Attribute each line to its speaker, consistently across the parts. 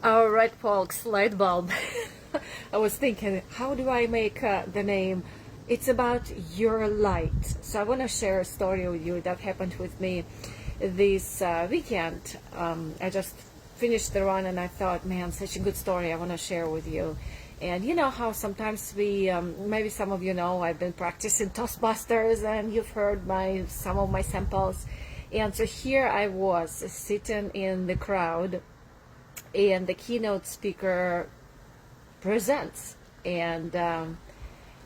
Speaker 1: All right, folks, Lightbulb. I was thinking, how do I make the name? It's about your light. So I want to share a story with you that happened with me this weekend. I just finished the run and I thought, man, such a good story. I want to share with you. And you know how sometimes we, maybe some of you know, I've been practicing Toastmasters and you've heard some of my samples. And so here I was sitting in the crowd and the keynote speaker presents, and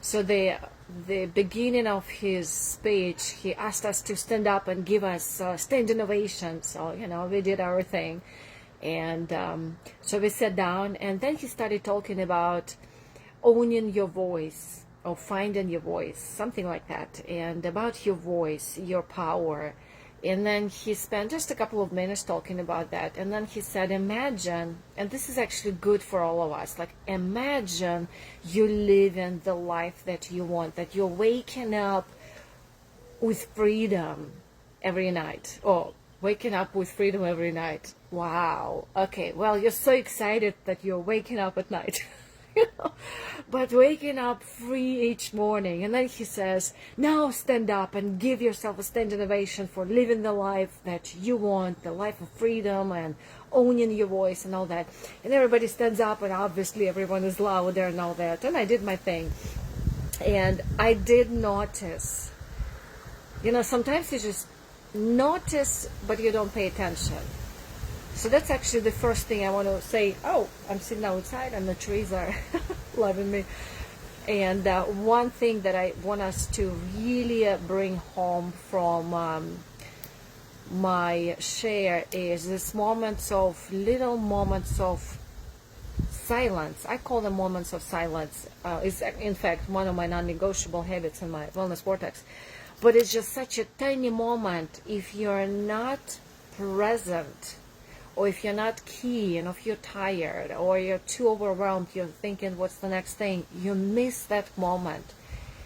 Speaker 1: so the beginning of his speech, he asked us to stand up and give us standing ovation. So we did our thing, and so we sat down, and then he started talking about owning your voice or finding your voice, something like that, and about your voice, your power. And then he spent just a couple of minutes talking about that. And then he said, imagine, and this is actually good for all of us, like imagine you living the life that you want, that you're waking up with freedom every night. Oh, waking up with freedom every night. Wow. Okay, well, you're so excited that you're waking up at night. But waking up free each morning. And then he says, now stand up and give yourself a standing ovation for living the life that you want, the life of freedom and owning your voice and all that. And everybody stands up, and obviously everyone is louder and all that. And I did my thing. And I did notice, sometimes you just notice, but you don't pay attention. So that's actually the first thing I want to say. Oh, I'm sitting outside and the trees are loving me. And one thing that I want us to really bring home from my share is this little moments of silence. I call them moments of silence. It's in fact one of my non-negotiable habits in my wellness vortex. But it's just such a tiny moment. If you're not present, or if you're not keen, or if you're tired, or you're too overwhelmed, you're thinking, what's the next thing? You miss that moment.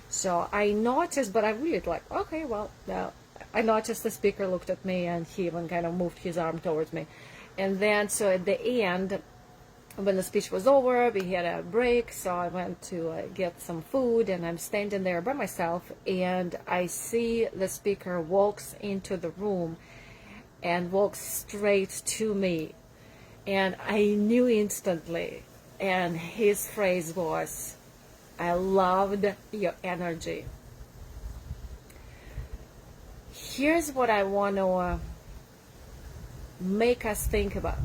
Speaker 1: So I noticed, but I really like, okay, well, I noticed the speaker looked at me, and he even kind of moved his arm towards me. And then, so at the end, when the speech was over, we had a break, so I went to get some food, and I'm standing there by myself, and I see the speaker walks into the room, and walked straight to me, and I knew instantly, and his phrase was, I loved your energy. Here's what I want to make us think about.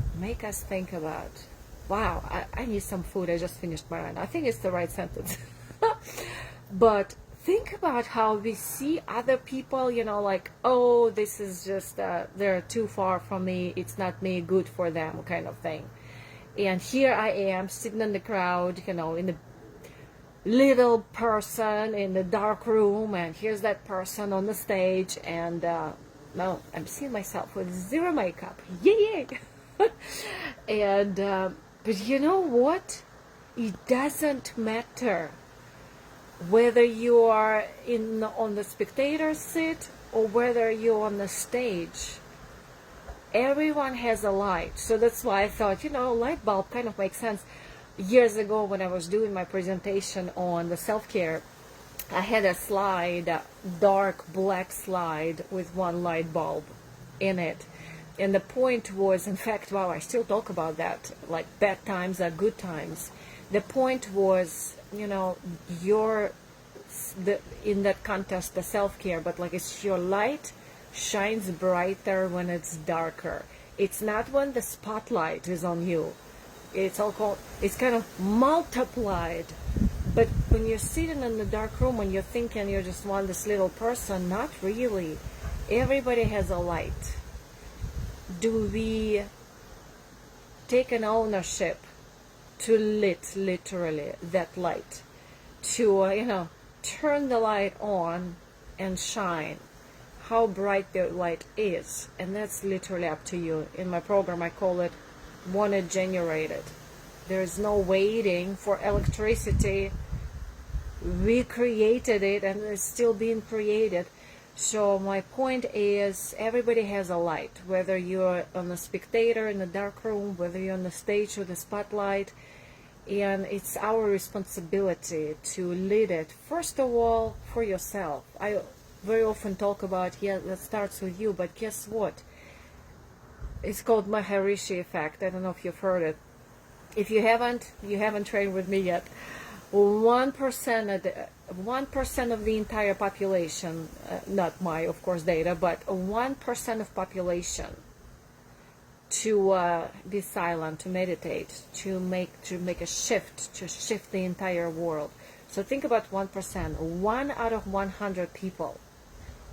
Speaker 1: Wow, I need some food. I just finished my run. I think it's the right sentence. But think about how we see other people, like, oh, this is just, they're too far from me, it's not me, good for them, kind of thing. And here I am, sitting in the crowd, in the little person in the dark room, and here's that person on the stage, and now I'm seeing myself with zero makeup. Yay! And, but you know what? It doesn't matter whether you are on the spectator seat or whether you're on the stage. Everyone has a light. So that's why I thought, light bulb kind of makes sense. Years ago when I was doing my presentation on the self-care, I had a slide, dark black slide with one light bulb in it. And the point was, in fact, wow, I still talk about that, like bad times are good times. The point was, you're in that contest, the self-care, but like it's your light shines brighter when it's darker. It's not when the spotlight is on you. It's kind of multiplied. But when you're sitting in the dark room and you're thinking you're just this little person, not really. Everybody has a light. Do we take an ownership to literally that light, to turn the light on and shine how bright the light is? And that's literally up to you. In my program I call it wanted generated. There is no waiting for electricity. We created it, and it's still being created. So my point is, everybody has a light, whether you're on a spectator in a dark room, whether you're on the stage with the spotlight, and it's our responsibility to lead it, first of all, for yourself. I very often talk about, yeah, that starts with you, but guess what? It's called Maharishi Effect. I don't know if you've heard it. If you haven't, you haven't trained with me yet. 1% of the entire population, not my, of course, data, but 1% of population to be silent, to meditate, to make a shift, to shift the entire world. So think about 1%, 1 out of 100 people.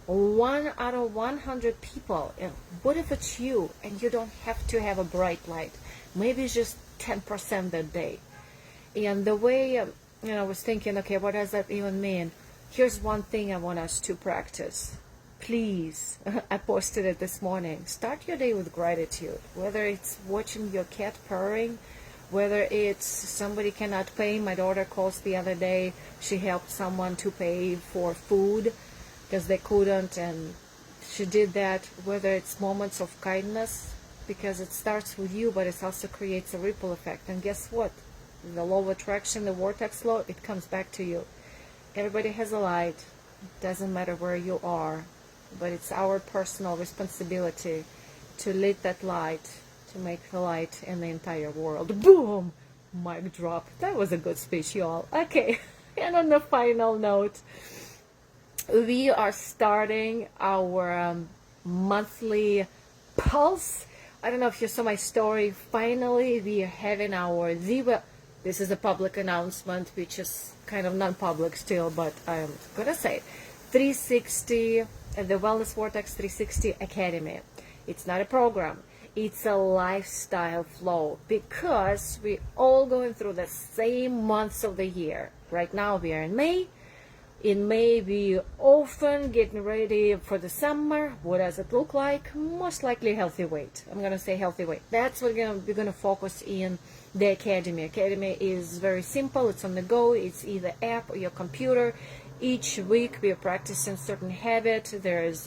Speaker 1: 1 out of 100 people. And what if it's you and you don't have to have a bright light? Maybe it's just 10% that day. And the way, I was thinking, okay, what does that even mean? Here's one thing I want us to practice. Please, I posted it this morning. Start your day with gratitude. Whether it's watching your cat purring, whether it's somebody cannot pay. My daughter calls the other day. She helped someone to pay for food because they couldn't, and she did that. Whether it's moments of kindness, because it starts with you, but it also creates a ripple effect. And guess what? The law of attraction, the vortex law, it comes back to you. Everybody has a light. It doesn't matter where you are, but it's our personal responsibility to lit that light, to make the light in the entire world. Boom! Mic drop. That was a good speech, y'all. Okay, and on the final note, we are starting our monthly pulse. I don't know if you saw my story. Finally, we are having our zero. This is a public announcement, which is kind of non-public still, but I'm gonna say it. 360, the Wellness Vortex 360 Academy. It's not a program. It's a lifestyle flow, because we're all going through the same months of the year. Right now we are in May. In May, we often getting ready for the summer. What does it look like? Most likely healthy weight. I'm gonna say healthy weight. That's what we're gonna focus in the Academy. Academy is very simple. It's on the go. It's either app or your computer. Each week we are practicing certain habit. There is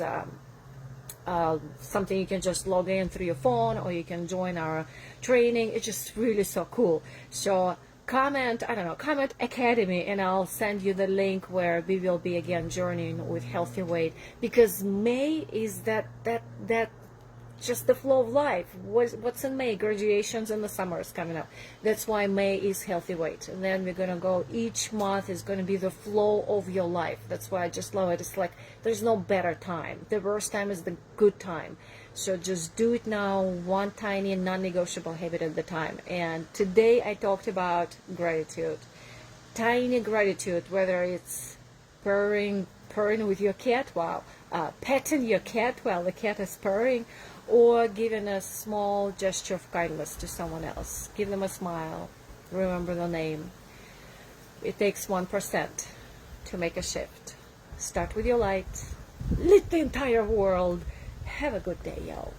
Speaker 1: something you can just log in through your phone, or you can join our training. It's just really so cool. So comment Academy, and I'll send you the link where we will be again journeying with healthy weight, because May is that just the flow of life. What's in May? Graduations and the summer is coming up. That's why May is healthy weight. And then we're gonna go, each month is gonna be the flow of your life. That's why I just love it. It's like there's no better time. The worst time is the good time. So just do it now, one tiny non-negotiable habit at the time. And today I talked about gratitude. Tiny gratitude, whether it's purring with your cat, wow, petting your cat while the cat is purring, or giving a small gesture of kindness to someone else. Give them a smile. Remember the name. It takes 1% to make a shift. Start with your light. Lit the entire world. Have a good day, y'all.